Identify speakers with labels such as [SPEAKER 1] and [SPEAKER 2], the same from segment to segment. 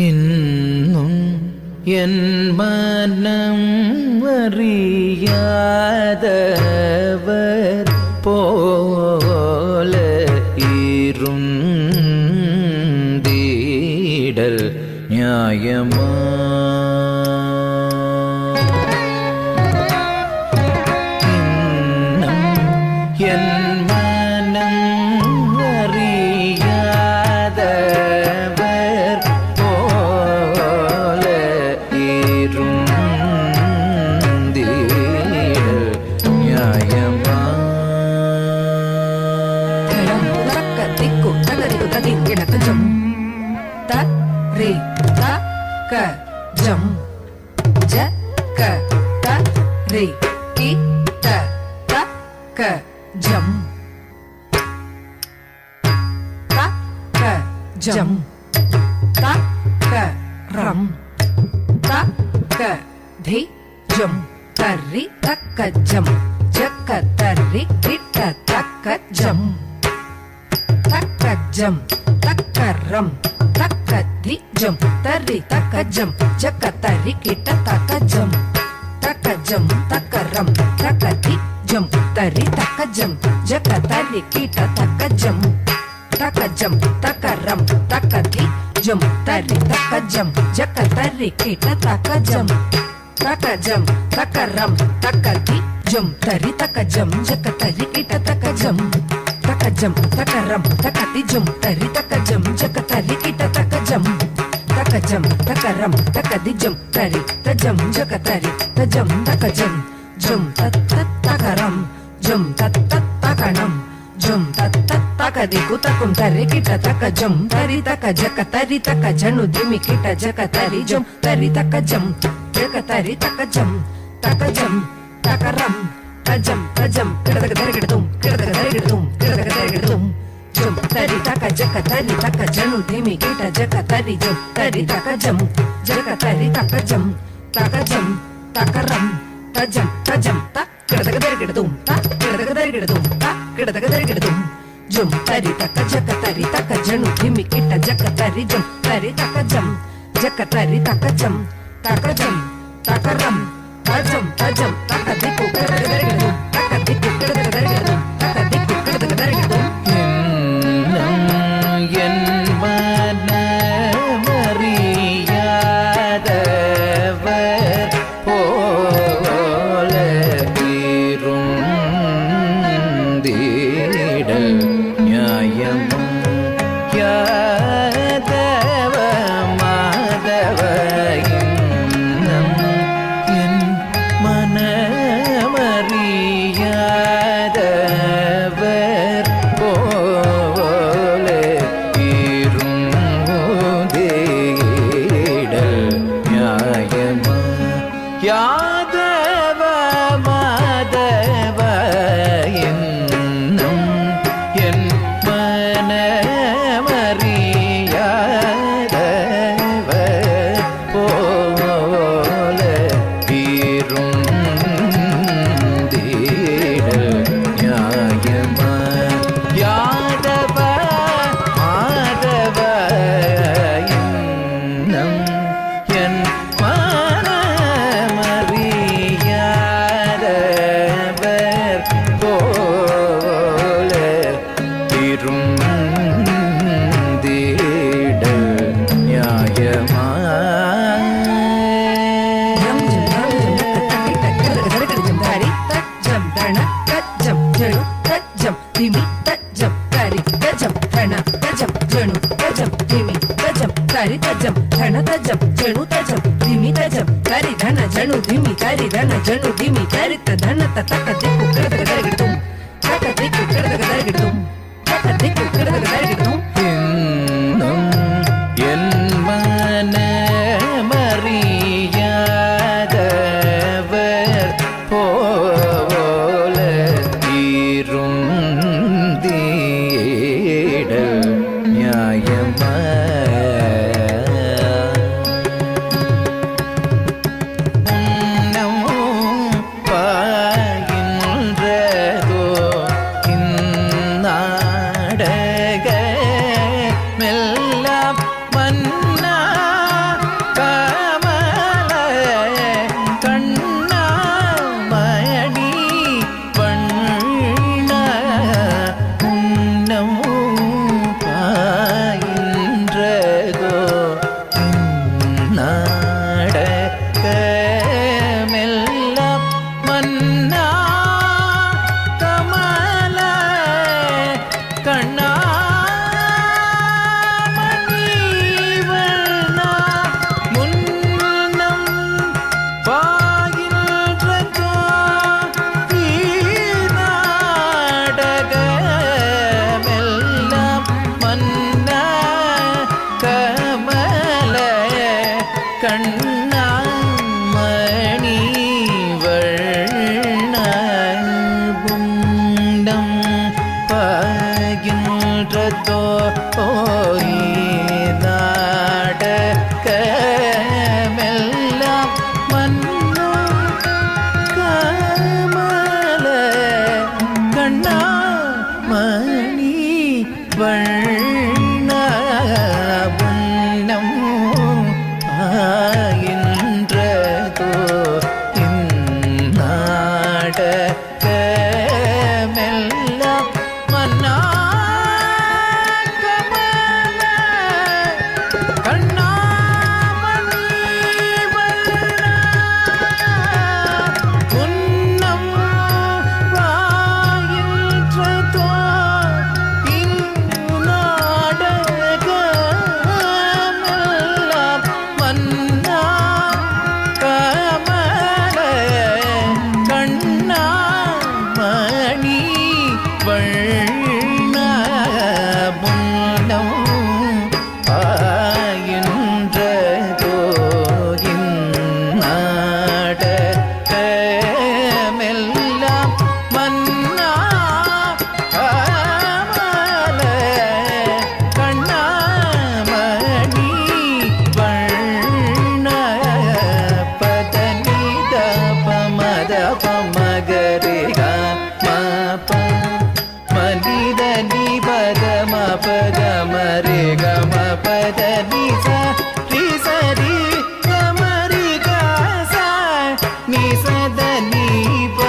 [SPEAKER 1] இன்னும் என் மனம் அறியாதவர் போல இருந்தீடல் நியாயமா? இன்னும் என்
[SPEAKER 2] jam ja ka ta re ki ta ta ka jam ta ka jam ta ka ram ta ka dhi jam tari ta ka jam ja ka tari ki ta ka jam ta ka jam ta ka ram takati jam tari takajam jakatari kita takajam takajam takaram takati jam tari takajam jakatari kita takajam takajam takaram takati jam tari takajam jakatari kita takajam takajam takaram takati jam tari takajam jakatari kita takajam takajam takaram takati jam tari takajam jakatari kita takajam takajam takaram takati jam tari tajam jakatari tajam takajam jam tat takaram jam tat takanam jam tat takadi kutakum tari kita takajam tari takajakatari takajanu dimi kita jakatari jam tari takajam jakatari takajam takajam takaram tajam tajam kedadakadarigadum kedadakadarigadum kedadakadarigadum jam tari takajakatari takajanu dimi kita jakatari jam tari takajam jakatari takajam takajam takaram tajam tajam tak kedadakadarigadum tak kedadakadarigadum tak kedadakadarigadum jam tari takajakatari takajanu dimi kita jakatari jam tari takajam jakatari takajam takajam takaram tajam tajam takadiku kedadakadarigadum takadiku kedadakadarigadum takadiku kedadakadarigadum
[SPEAKER 1] என் மனமறியாதவர் போல இருந்தீடல் நியாயமா? யாதவ மாதவ இன்னும் என் மனமறியாதவர் போல இருந்தீடல் நியாயமா? யாதவ மாதவ இன்னும் என் மனமறியாதவர் போல இருந்தீடல் நியாயமா? யாதவ மாதவ இன்னும் என் மனமறியாதவர் போல இருந்தீடல் நியாயமா?
[SPEAKER 2] tari tajam dhana tajam janu tajam dhimi tajam tari dhana janu dhimi tari dhana janu dhimi tari tadhana tatakadeku kedadakadarigadum takadiku kedadakadarigadum takadiku kedadakadarigadum
[SPEAKER 1] இன்னும் என் மனமறியாதவர் போல இருந்தீடல் நியாயமா? உன்னமும் பாகின்ற கண்ணா மணிவண்ணா முன்னம் பாகின்றதோ நாடகமெல்லாம் மன்ன கமல கண்ணா மணிவண்ணம் பாகின்றதோ நாடகமெல்லாம் மன்னோ கமல கண்ணா மணி வண்ணம் ஆகின்றதோ இந்நாடகமெல்லாம் மன்னா கமல கண்ணா முன்னம் வாயின்றதோ இந்நாடகமெல்லாம் மன்னா கமல கண்ணா மணி வண்ண முன்னம் ஆயின்றதோ இந்நாடகமெல்லாம் மன்னா கமல கண்ணா மணி வண்ண பதனித பமத பமகரிக மப மனித நிபத மபத மரிக மபத நிச ரிசரி கமரிக ச நிசத நிப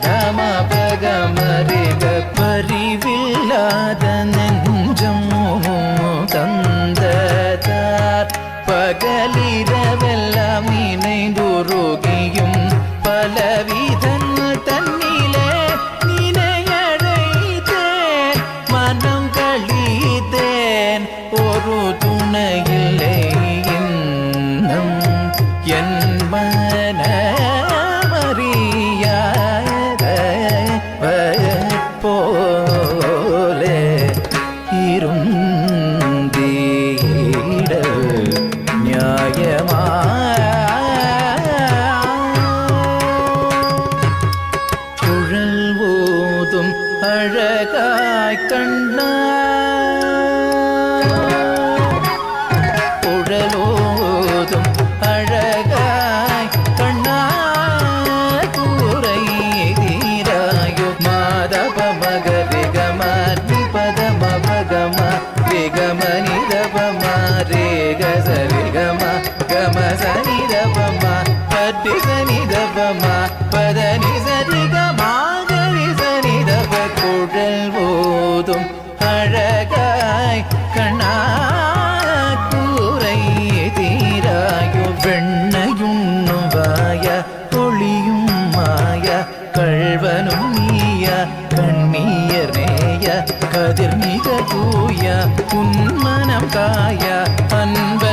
[SPEAKER 1] கமபக மரிக பரிவில்லாத நெஞ்சம் தந்ததார் பகலிரவெல்லாம் இணைந்துருகியும் பலவிதன் தன்னிலே நினையடைத்தேன் மனம் கழித்தேன் ஒரு துணையில்லை இன்னும் என் மனமறியாத போலே இருந்தீட நியாயமா குழல் ஓதும் அழகாய் கண்ணா குழலோதும் அழகாய் கண்ணா கூரை தீராயு மாதவ மகரிக மாரி பதம பகம ரிகம நிதபம ரேக சரிகம கம சனிதபம பட்டி சனிதபம பதனி சரிகம கரி சனிதப குழல் ஓதும் அழகாய் கண்ணா கூரை தீராயு வெண்ணையுண்ணும் வாய ஒளியும் மாய கள்வனும் நீய கண்ணீர் நேய கதிர் மிக தூய உன்மனம் காய அன்ப